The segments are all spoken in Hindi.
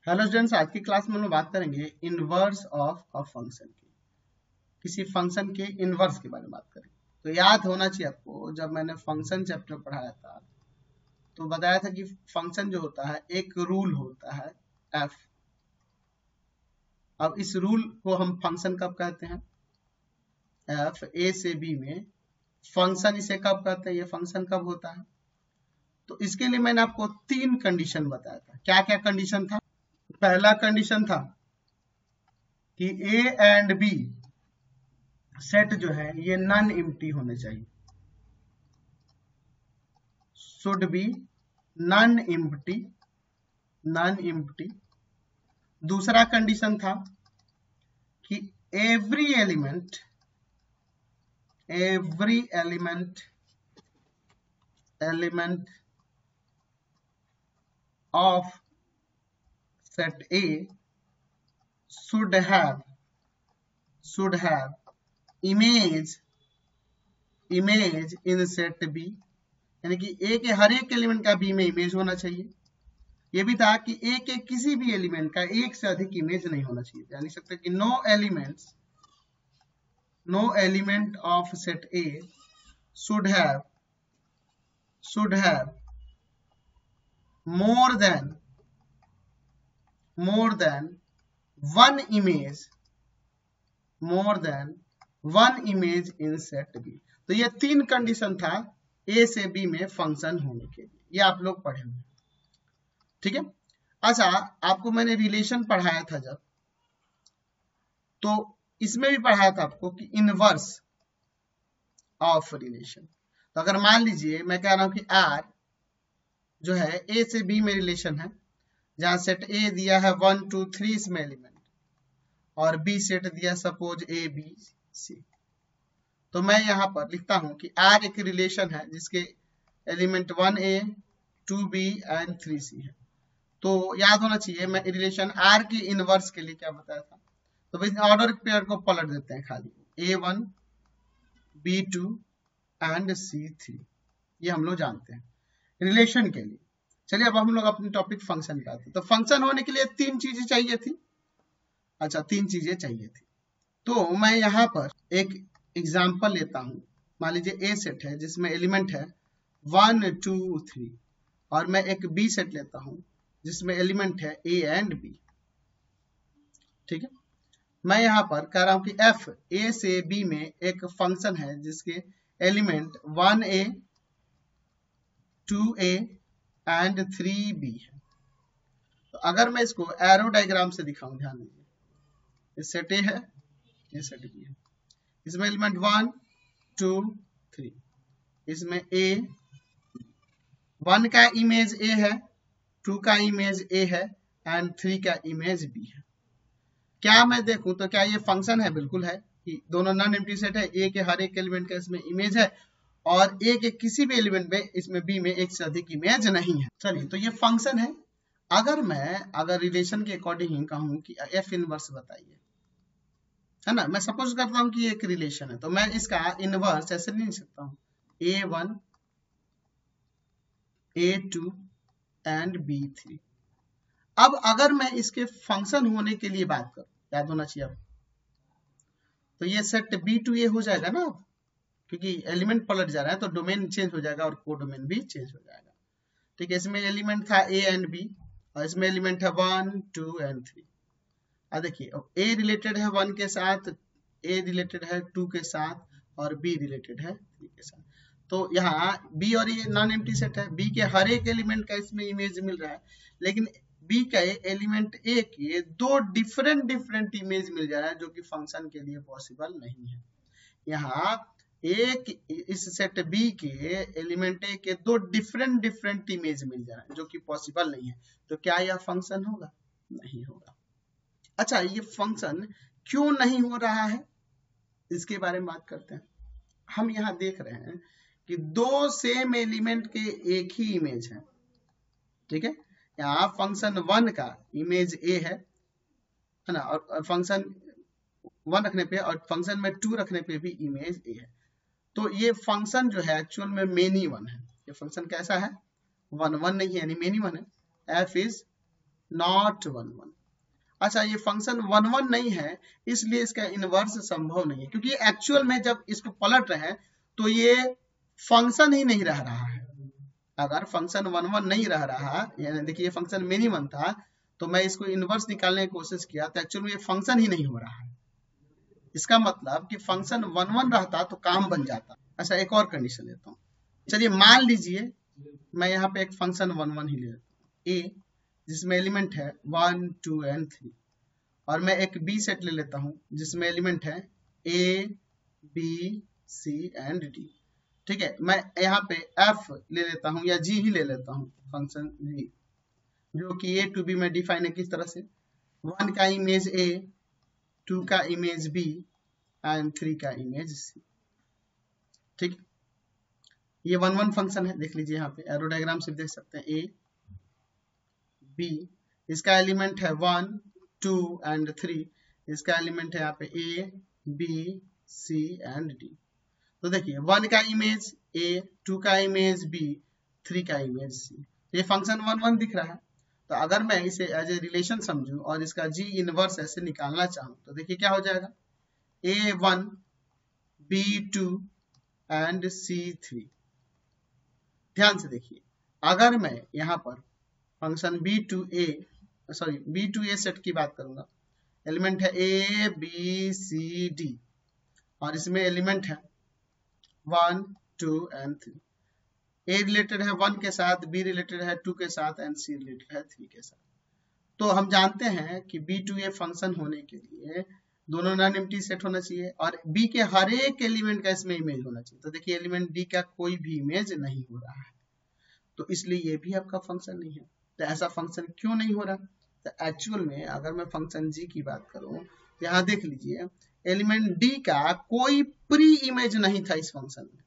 हेलो स्टूडेंट्स, आज की क्लास में हम लोग बात करेंगे इनवर्स ऑफ अ फंक्शन की। किसी फंक्शन के इनवर्स के बारे में बात करेंगे। तो याद होना चाहिए आपको, जब मैंने फंक्शन चैप्टर पढ़ाया था तो बताया था कि फंक्शन जो होता है एक रूल होता है एफ। अब इस रूल को हम फंक्शन कब कहते हैं? एफ ए से बी में फंक्शन इसे कब कहते हैं? ये फंक्शन कब होता है? तो इसके लिए मैंने आपको 3 कंडीशन बताया था। क्या क्या कंडीशन था? पहला कंडीशन था कि ए एंड बी सेट जो है ये नॉन एम्प्टी होने चाहिए, शुड बी नॉन एम्प्टी। दूसरा कंडीशन था कि every element of set A should have image in set B, यानी कि ए के हर एक एलिमेंट का बी में इमेज होना चाहिए। ये भी था कि ए के किसी भी एलिमेंट का एक से अधिक इमेज नहीं होना चाहिए। यानी सकते कि no element of set A should have more than one image in set B। तो ये 3 कंडीशन था ए से बी में फंक्शन होने के लिए। ये आप लोग पढ़े होंगे, ठीक है। अच्छा, आपको मैंने रिलेशन पढ़ाया था जब, तो इसमें भी पढ़ाया था आपको कि इनवर्स ऑफ रिलेशन। तो अगर मान लीजिए मैं कह रहा हूं कि आर जो है ए से बी में रिलेशन है, जहां सेट ए दिया है 1 2 3 इसमें एलिमेंट, और बी सेट दिया सपोज ए बी सी। तो मैं यहां पर लिखता हूं कि आर एक रिलेशन है जिसके element 1a 2b and 3c है। तो याद होना चाहिए, मैं रिलेशन आर के इनवर्स के लिए क्या बताया था। तो भाई ऑर्डर पेयर को पलट देते हैं, खाली a1 b2 एंड c3, ये हम लोग जानते हैं रिलेशन के लिए। चलिए अब हम लोग अपनी टॉपिक फंक्शन पे आते हैं। तो फंक्शन होने के लिए 3 चीजें चाहिए थी। अच्छा, 3 चीजें चाहिए थी। तो मैं यहाँ पर एक एग्जाम्पल लेता हूं। मान लीजिए ए सेट है जिसमें एलिमेंट है 1 2 3, और मैं एक बी सेट लेता हूं जिसमें एलिमेंट है ए एंड बी, ठीक है। मैं यहां पर कह रहा हूं कि एफ ए से बी में एक फंक्शन है जिसके element 1a 2a and 3b है। तो अगर मैं इसको एरो डायग्राम से दिखाऊं, ध्यान दीजिए, ये सेट ए है, ये सेट बी है। इसमें एलिमेंट 1 2 3, इसमें ए 1 का इमेज ए है, 2 का इमेज ए है एंड 3 का इमेज बी है। क्या मैं देखूं तो क्या ये फंक्शन है? बिल्कुल है कि दोनों नॉन एम्प्टी सेट है। ए के हर एक एलिमेंट का इसमें इमेज है और ए के किसी भी एलिमेंट में इसमें बी में एक से अधिक इमेज नहीं है। चलिए, तो ये फंक्शन है। अगर रिलेशन के अकॉर्डिंग ही कहूं कि एफ इनवर्स बताइए, है ना, मैं सपोज करता हूं कि ये एक रिलेशन है, तो मैं इसका इनवर्स ऐसे नहीं लिख सकता हूं a1 a2 एंड b3। अब अगर मैं इसके फंक्शन होने के लिए बात करूं, याद होना चाहिए अब, तो ये सेट b2a हो जाएगा ना, क्योंकि एलिमेंट पलट जा रहा है तो डोमेन चेंज हो जाएगा और कोडोमेन भी चेंज हो जाएगा, ठीक है। इसमें एलिमेंट था a एंड b और इसमें एलिमेंट है 1 2 एंड 3। अब देखिए, ए रिलेटेड है 1 के साथ, ए रिलेटेड है 2 के साथ और बी रिलेटेड है 3 के साथ। तो यहाँ बी और ये नॉन एम्प्टी सेट है, बी के हर एक एलिमेंट का इसमें इमेज मिल रहा है, लेकिन बी का एलिमेंट ए के 2 डिफरेंट इमेज मिल जा रहा है, जो कि फंक्शन के लिए पॉसिबल नहीं है। यहाँ एक इस सेट बी के एलिमेंट ए के 2 डिफरेंट इमेज मिल जा रहा है, जो कि पॉसिबल नहीं है। तो क्या यह फंक्शन होगा? नहीं होगा। अच्छा, ये फंक्शन क्यों नहीं हो रहा है, इसके बारे में बात करते हैं। हम यहाँ देख रहे हैं कि 2 सेम एलिमेंट के एक ही इमेज है, ठीक है। यहाँ फंक्शन 1 का इमेज ए है ना, और फंक्शन 1 रखने पे और फंक्शन में 2 रखने पे भी इमेज ए है। तो ये फंक्शन जो है एक्चुअल में मेनी वन है। ये फंक्शन कैसा है? 1 1 नहीं है, यानी मेनी वन है। F is not 1 1। अच्छा, ये फंक्शन 1 1 नहीं है, इसलिए इसका इनवर्स संभव नहीं है, क्योंकि एक्चुअल में जब इसको पलट रहे हैं तो ये फंक्शन ही नहीं रह रहा है। अगर फंक्शन 1 1 नहीं रह रहा, यानी देखिए फंक्शन मिनिमम था, तो मैं इसको इनवर्स निकालने की कोशिश किया तो एक्चुअल में ये फंक्शन ही नहीं हो रहा है। इसका मतलब कि फंक्शन 1 1 रहता तो काम बन जाता। अच्छा, एक और कंडीशन लेता हूँ। चलिए मान लीजिए मैं यहाँ पे एक फंक्शन 1 1 ही ले लेता हूँ, ए, जिसमें एलिमेंट है 1 2 एंड 3, और मैं एक बी सेट ले लेता हूँ जिसमें एलिमेंट है A B C and D. ठीक है, मैं यहाँ पे एफ ले लेता हूँ या जी ही ले लेता हूँ, फंक्शन जी, जो कि ए टू बी में डिफाइन है किस तरह से, 1 का इमेज ए, 2 का इमेज बी एंड 3 का इमेज सी। ठीक, ये 1 1 फंक्शन है। देख लीजिए यहाँ पे एरो डायग्राम से देख सकते हैं, ए बी, इसका एलिमेंट है 1 2 एंड 3, इसका एलिमेंट है यहाँ पे A B C and D. तो देखिए 1 का इमेज ए, 2 का इमेज बी, 3 का इमेज सी, ये फंक्शन 1 1 दिख रहा है। तो अगर मैं इसे एज ए रिलेशन समझूं और इसका जी इनवर्स ऐसे निकालना चाहूं तो देखिए क्या हो जाएगा, A1 B2 एंड C3। ध्यान से देखिए, अगर मैं यहाँ पर फंक्शन B2A सेट की बात करूंगा, एलिमेंट है A B C D और इसमें एलिमेंट है 1 2 एंड 3। ए रिलेटेड है 1 के साथ, बी रिलेटेड है 2 के साथ एंड सी रिलेटेड है 3 के साथ। तो हम जानते हैं कि B2A फंक्शन होने के लिए दोनों नॉन एम्प्टी सेट होना चाहिए और बी के हर एक एलिमेंट का इसमें इमेज होना चाहिए। तो देखिए एलिमेंट डी का कोई भी इमेज नहीं हो रहा है, तो इसलिए ये भी आपका फंक्शन नहीं है। तो ऐसा फंक्शन क्यों नहीं हो रहा? तो एक्चुअल में अगर मैं फंक्शन जी की बात करूं तो यहाँ देख लीजिए एलिमेंट डी का कोई प्री इमेज नहीं था इस फंक्शन में,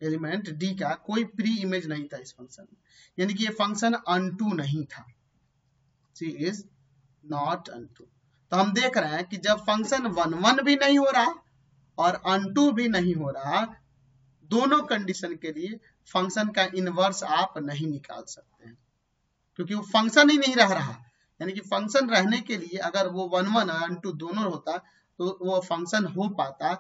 एलिमेंट डी का कोई प्री इमेज नहीं था इस फंक्शन में, यानी कि ये फंक्शन अनटू नहीं था, सी इज नॉट अनटू। तो हम देख रहे हैं कि जब फंक्शन 1 1 भी नहीं हो रहा और अनटू भी नहीं हो रहा, दोनों कंडीशन के लिए फंक्शन का इनवर्स आप नहीं निकाल सकते हैं, क्योंकि वो फंक्शन ही नहीं रह रहा। यानी कि फंक्शन रहने के लिए अगर वो 1 1 और अनटू दोनों होता तो वो फंक्शन हो पाता।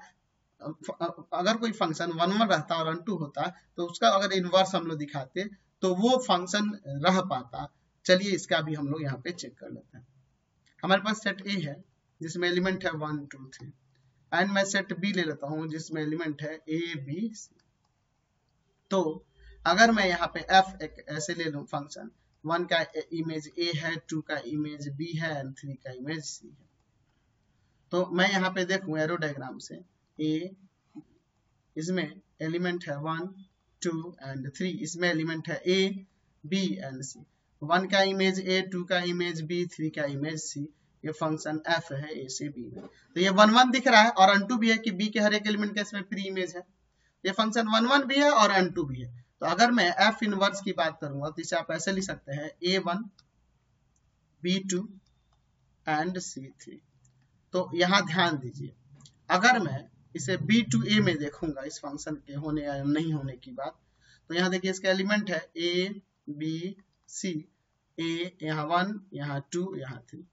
अगर कोई फंक्शन 1 1 रहता और अनटू होता तो उसका अगर इनवर्स हम लोग दिखाते तो वो फंक्शन रह पाता। चलिए इसका भी हम लोग यहाँ पे चेक कर लेते हैं। हमारे पास सेट ए है जिसमें एलिमेंट है 1 2 3 एंड मैं सेट बी ले लेता हूँ जिसमें एलिमेंट है ए बी सी। तो अगर मैं यहाँ पे एफ एक ऐसे ले लूँ फंक्शन, 1 का इमेज ए है, 2 का इमेज बी है एंड 3 का इमेज सी है। तो मैं यहाँ पे देखूं एरो डायग्राम से, ए इसमें एलिमेंट है 1 2 एंड 3, इसमें एलिमेंट है ए बी एंड सी। 1 का इमेज ए, 2 का इमेज बी, 3 का इमेज सी। ये फंक्शन एफ है ए से बी में। तो ये 1 1 दिख रहा है और अनटू भी है कि बी के हर एक एलिमेंट का इसमें प्री इमेज है। ये फंक्शन 1 1 भी है और अनटू भी है। तो अगर मैं एफ इनवर्स की बात करूंगा तो इसे आप ऐसे लिख सकते हैं, A1 B2 एंड C3। तो यहाँ ध्यान दीजिए, अगर मैं इसे B2A में देखूंगा इस फंक्शन के होने या नहीं होने की बात, तो यहाँ देखिए इसका एलिमेंट है A B C, A यहाँ 1 यहाँ 2 यहाँ 3।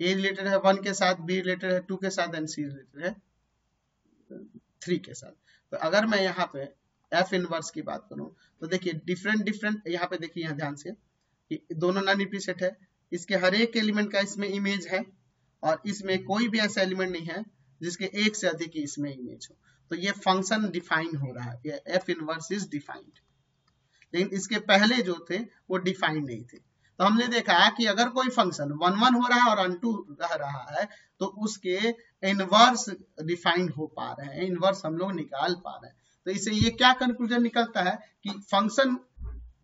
A रिलेटेड है 1 के साथ, B रिलेटेड है 2 के साथ एंड C रिलेटेड है 3 के साथ। तो अगर मैं यहाँ पे एफ इनवर्स की बात करूं तो देखिए डिफरेंट यहाँ पे देखिए, यहाँ ध्यान से कि दोनों नॉन एम्प्टी सेट है, इसके हर एक एलिमेंट का इसमें इमेज है और इसमें कोई भी ऐसा एलिमेंट नहीं है जिसके एक से अधिक इसमें इमेज हो। तो ये फंक्शन डिफाइन हो रहा है, ये एफ इनवर्स इज डिफाइंड। लेकिन इसके पहले जो थे वो डिफाइंड नहीं थे। तो हमने देखा कि अगर कोई फंक्शन 1 1 हो रहा है और अनटू रह रहा है तो उसके इनवर्स डिफाइंड हो पा रहे हैं, इनवर्स हम लोग निकाल पा रहे हैं। तो इससे ये क्या कंक्लूजन निकलता है कि फंक्शन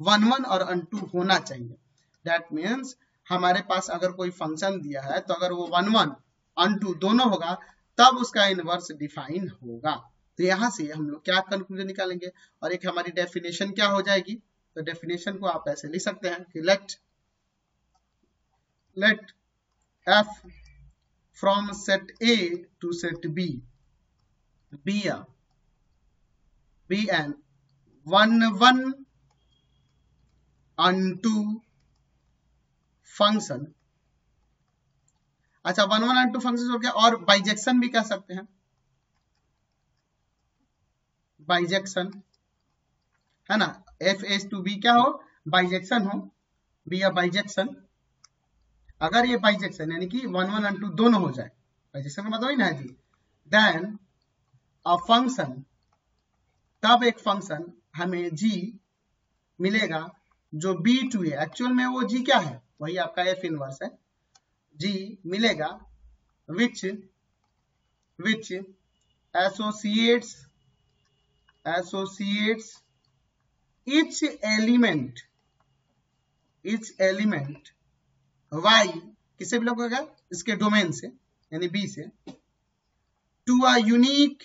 1 1 और अनटू होना चाहिए। दैट मीन्स हमारे पास अगर कोई फंक्शन दिया है तो अगर वो 1 1 अनटू दोनों होगा तब उसका इनवर्स डिफाइन होगा। तो यहाँ से हम लोग क्या कंक्लूजन निकालेंगे और एक हमारी डेफिनेशन क्या हो जाएगी। तो डेफिनेशन को आप ऐसे लिख सकते हैं कि let f from set A to set B be an 1 1 unto function, अच्छा 1 1 and 2 फंक्शन हो गया, और बाइजेक्शन भी कह सकते हैं, बाइजेक्शन है ना, एफ एस टू बी क्या हो, बाइजेक्शन हो, बी अ बाइजेक्शन। अगर ये बाइजेक्शन यानी कि 1 1 and 2 दोनों हो जाए, बाइजेक्शन का मतलब ही ना जी, देन अ फंक्शन, तब एक फंक्शन हमें जी मिलेगा जो बी टू ए, एक्चुअल में वो जी क्या है, वही आपका एफ इनवर्स है, जी मिलेगा which associates each element y किससे बिलोंग करेगा, इसके डोमेन से यानी बी से, to a unique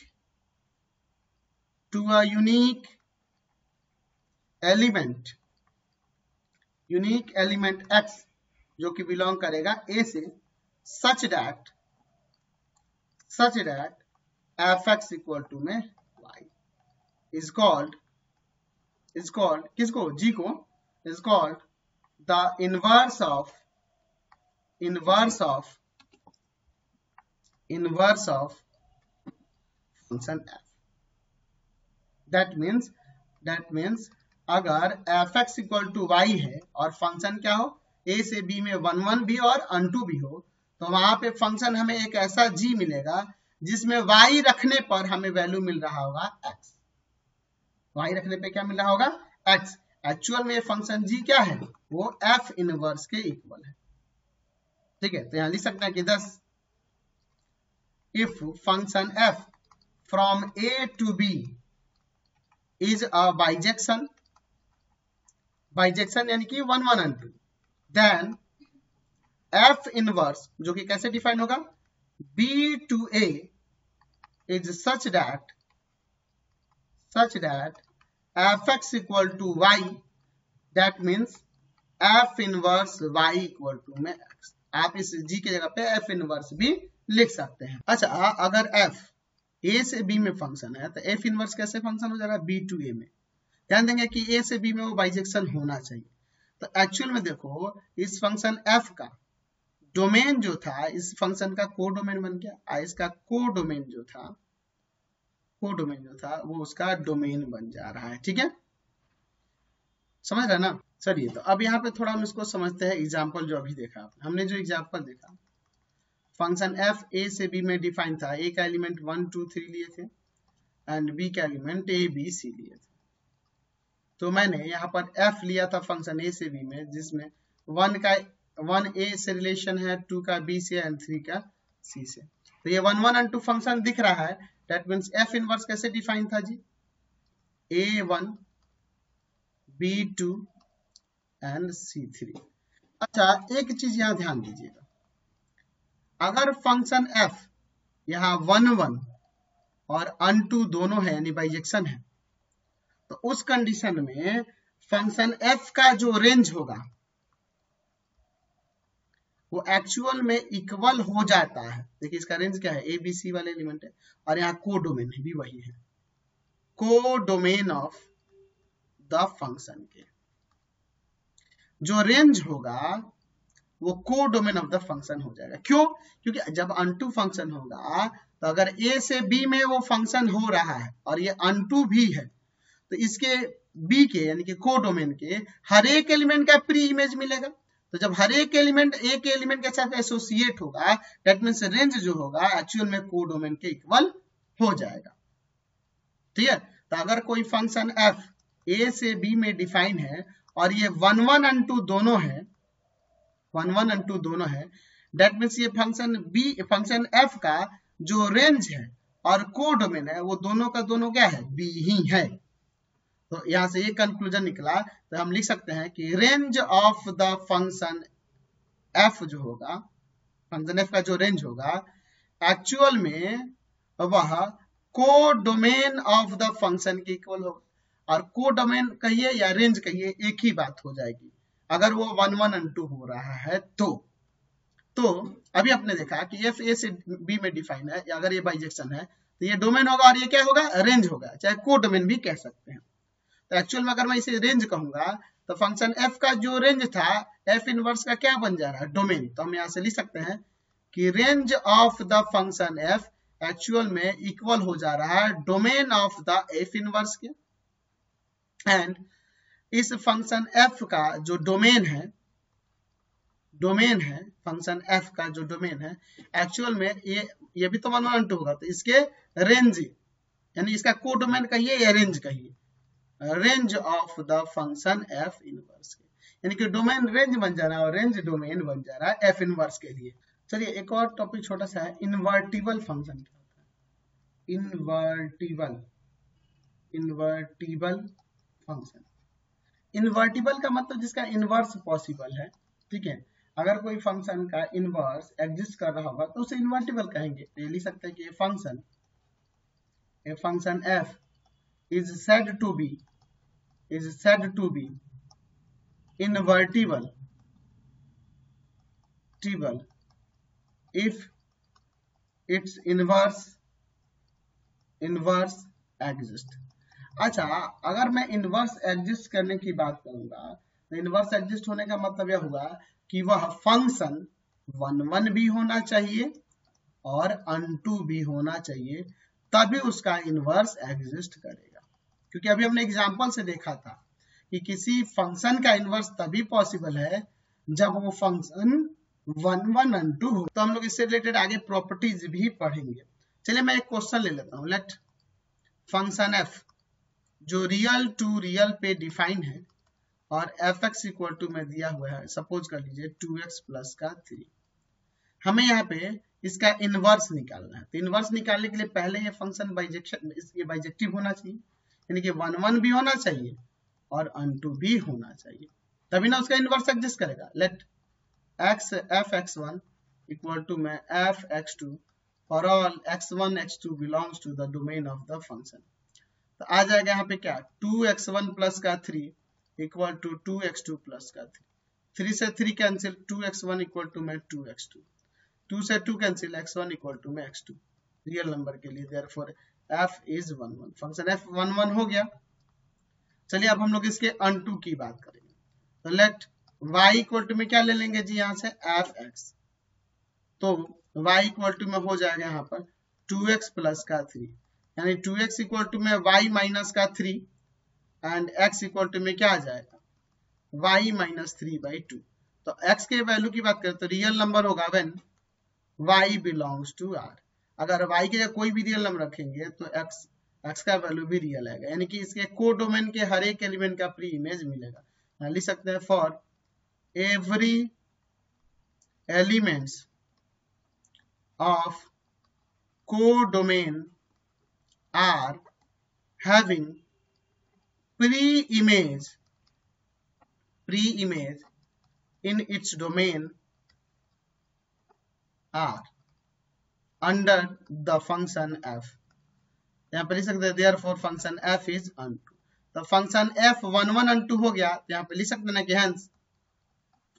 element x जो कि बिलोंग करेगा a से, such that fx equal to में y इज कॉल्ड किसको, g को, is called the inverse of function f। That means अगर fx इक्वल टू y है और फंक्शन क्या हो, a से b में 1 1 भी और अनटू भी हो, तो वहां पे फंक्शन हमें एक ऐसा g मिलेगा जिसमें y रखने पर हमें वैल्यू मिल रहा होगा x, y रखने पे क्या मिल रहा होगा, x। एक्चुअल में फंक्शन g क्या है, वो f इनवर्स के इक्वल है, ठीक है। तो यहां लिख सकते हैं कि दस if function f from a to b is a bijection यानी कि 1 1 and 2, देन f इनवर्स जो कि कैसे डिफाइन होगा, b to a is such that fx equal to y, that means f inverse y equal to में x। आप इस g की जगह पे f इनवर्स भी लिख सकते हैं। अच्छा अगर f a से b में फंक्शन है तो f इनवर्स कैसे फंक्शन हो जाएगा, b टू a में। ध्यान देंगे कि a से b में वो बाइजेक्शन होना चाहिए, तो एक्चुअल में देखो इस फंक्शन f का डोमेन जो था, इस फंक्शन का कोडोमेन बन गया, इसका कोडोमेन जो था वो उसका डोमेन बन जा रहा है, ठीक है, समझ रहे ना। चलिए तो अब यहाँ पे थोड़ा हम इसको समझते हैं, एग्जाम्पल जो अभी देखा हमने, जो एग्जाम्पल देखा फंक्शन f a से b में डिफाइन था, a का एलिमेंट 1 2 3 लिए थे एंड b का एलिमेंट a b c लिए थे। तो मैंने यहाँ पर f लिया था फंक्शन a से b में, जिसमें 1 a से रिलेशन है, 2 का b से एंड 3 का c से। तो ये 1 1 and 2 फंक्शन दिख रहा है, दैट मीन्स f इनवर्स कैसे डिफाइन था जी, a1 b2 एंड c3। अच्छा एक चीज यहाँ ध्यान दीजिएगा, अगर फंक्शन f यहाँ 1 1 और अनटू दोनों है यानी बाइजेक्शन है, तो उस कंडीशन में फंक्शन f का जो रेंज होगा वो एक्चुअल में इक्वल हो जाता है। देखिए इसका रेंज क्या है, ए बी सी वाले एलिमेंट है, और यहाँ कोडोमेन भी वही है, कोडोमेन ऑफ द फंक्शन के जो रेंज होगा वो कोडोमेन ऑफ द फंक्शन हो जाएगा। क्यों, क्योंकि जब अनटू फंक्शन होगा तो अगर a से b में वो फंक्शन हो रहा है और ये अनटू भी है, तो इसके b के यानी कि कोडोमेन के हर एक एलिमेंट का प्री इमेज मिलेगा। तो जब हर एक एलिमेंट एक एलिमेंट के साथ एसोसिएट होगा, दैट मींस रेंज जो होगा एक्चुअल में कोडोमेन के इक्वल हो जाएगा, ठीक है। तो अगर कोई फंक्शन f a से b में डिफाइन है और ये 1 1 and 2 दोनों है, दैट मींस ये फंक्शन f का जो रेंज है और कोडोमेन है वो दोनों का दोनों क्या है, b ही है। तो यहां से ये कंक्लूजन निकला, तो हम लिख सकते हैं कि range of the function f जो होगा, फंक्शन f का जो रेंज होगा एक्चुअल में वह कोडोमेन ऑफ द फंक्शन के इक्वल होगा। और कोडोमेन कहिए या रेंज कहिए एक ही बात हो जाएगी अगर वो 1 1 and 2 हो रहा है तो अभी आपने देखा कि f a से b में डिफाइन है, अगर ये बाइजेक्शन है तो ये डोमेन होगा और ये क्या होगा, रेंज होगा, चाहे कोडोमेन भी कह सकते हैं। तो एक्चुअल में अगर मैं इसे रेंज कहूंगा तो फंक्शन एफ का जो रेंज था एफ इनवर्स का क्या बन जा रहा है, डोमेन। तो हम यहां से लिख सकते हैं कि range of the function F actual में इक्वल हो जा रहा है domain of the F inverse के। एंड इस फंक्शन एफ का जो डोमेन है फंक्शन एफ का जो डोमेन है एक्चुअल में ये भी तो 1 1 2 होगा, तो इसके रेंज यानी इसका कोडोमेन कहिए या रेंज कहिए, range of the function F inverse के, यानी कि डोमेन रेंज बन जा रहा है और रेंज डोमेन बन जा रहा है एफ इनवर्स के लिए। चलिए एक और टॉपिक छोटा सा है, इन्वर्टिबल फंक्शन क्या होता है, इन्वर्टिबल फंक्शन। इन्वर्टिबल का मतलब जिसका इनवर्स पॉसिबल है, ठीक है। अगर कोई फंक्शन का इनवर्स एग्जिस्ट कर रहा होगा तो उसे इन्वर्टिबल कहेंगे। तो ये लिख सकते हैं कि a function f is said to be invertible if its inverse exists। अच्छा, अगर मैं इनवर्स एग्जिस्ट करने की बात करूंगा तो इनवर्स एग्जिस्ट होने का मतलब यह हुआ कि वह फंक्शन 1 1 भी होना चाहिए और अनटू भी होना चाहिए, तभी उसका इनवर्स एग्जिस्ट करेगा। क्योंकि अभी हमने एग्जांपल से देखा था कि किसी फंक्शन का इनवर्स तभी पॉसिबल है जब वो फंक्शन 1 1 अनटू हो। तो हम लोग इससे रिलेटेड आगे प्रॉपर्टीज भी पढ़ेंगे। चलिए मैं एक क्वेश्चन ले लेता हूं। लेट फंक्शन एफ जो रियल टू रियल पे डिफाइन है और एफ एक्स इक्वल टू में दिया हुआ है, सपोज कर लीजिए 2x प्लस का 3। हमें यहाँ पे इसका इनवर्स निकालना है। तो इनवर्स निकालने के लिए पहले ये फंक्शन बाइजेक्टिव होना चाहिए, यानी कि 1 1 भी होना चाहिए और अनटू भी होना चाहिए, तभी ना उसका इनवर्स एग्जिस्ट करेगा। Let X F x1 equal to में F x2 for all x1 x2 belongs to the domain of the function. तो आ जाएगा यहाँ पे क्या, 2x1 प्लस का 3 इक्वल टू 2x2 प्लस का 3 से 3 कैंसिल, 2x1 इक्वल टू में 2x2, 2 से 2 कैंसिल, x1 इक्वल टू में x2 रियल नंबर के लिए। Therefore f is 1 1, function f 1 1 हो गया। चलिए अब हम लोग इसके अनटू की बात करेंगे। तो लेट y इक्वल टू में क्या ले लेंगे जी, यहाँ से fx। तो y इक्वल टू में हो जाएगा यहाँ पर 2x प्लस का 3, यानी 2x इक्वल टू में y माइनस का 3 एंड x इक्वल टू में क्या आ जाएगा, y माइनस 3/2। तो x के वैल्यू की बात करें तो रियल नंबर होगा when y belongs to r। अगर y के जगह कोई भी रियल नंबर रखेंगे तो x का वैल्यू भी रियल आएगा, यानी कि इसके कोडोमेन के हर एक एलिमेंट का प्री इमेज मिलेगा। लिख सकते हैं for every elements of codomain are having pre-image in its domain are under the function f। यहाँ पे लिख सकते हैं therefore function f is unto। तो फंक्शन f 1 1 unto हो गया, यहाँ पे लिख सकते हैं ना कि hence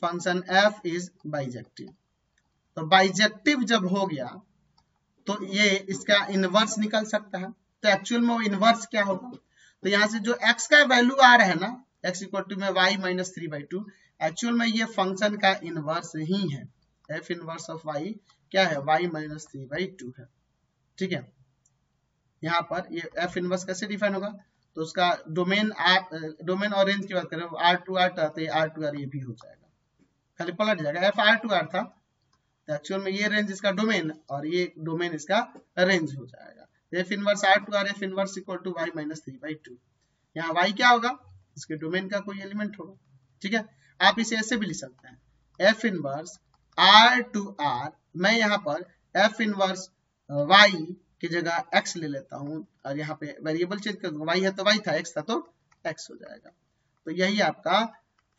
function f is bijective। तो बाइजेक्टिव जब हो गया तो ये इसका इनवर्स निकल सकता है। तो एक्चुअल में वो इनवर्स क्या होगा, तो यहाँ से जो x का वैल्यू आ रहा है ना, x इक्वल टू में y माइनस 3/2, एक्चुअल में ये फंक्शन का इनवर्स ही है। f इनवर्स ऑफ y क्या है, y माइनस 3/2 है, ठीक है। यहाँ पर ये f इनवर्स कैसे डिफाइन होगा, तो उसका डोमेन और रेंज की बात करें R2R तो ये R2R ये भी हो जाएगा, खाली पलट जाएगा। f R2R था तो एक्चुअल में ये रेंज इसका डोमेन और ये डोमेन इसका रेंज हो जाएगा। f inverse R2R f inverse equal to y minus 3/2। यहाँ y क्या होगा, इसके डोमेन का कोई एलिमेंट होगा, ठीक है। आप इसे ऐसे भी लिख सकते हैं f इनवर्स R2R, मैं यहाँ पर f इनवर्स y की जगह x ले लेता हूँ और यहाँ पे वेरिएबल चेंज कर दूंगा, y है तो y था, x था तो x हो जाएगा। तो यही आपका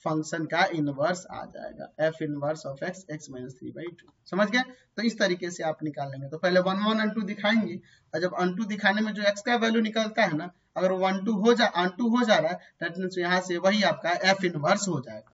फंक्शन का इनवर्स आ जाएगा, f inverse of x x minus 3/2। समझ गए। तो इस तरीके से आप निकाल लेंगे। तो पहले 1 1 अनटू दिखाएंगे और जब अनटू दिखाने में जो x का वैल्यू निकलता है ना, अगर 1 2 हो जा अनटू हो जा रहा है दैट मींस यहाँ से वही आपका f इनवर्स हो जाएगा।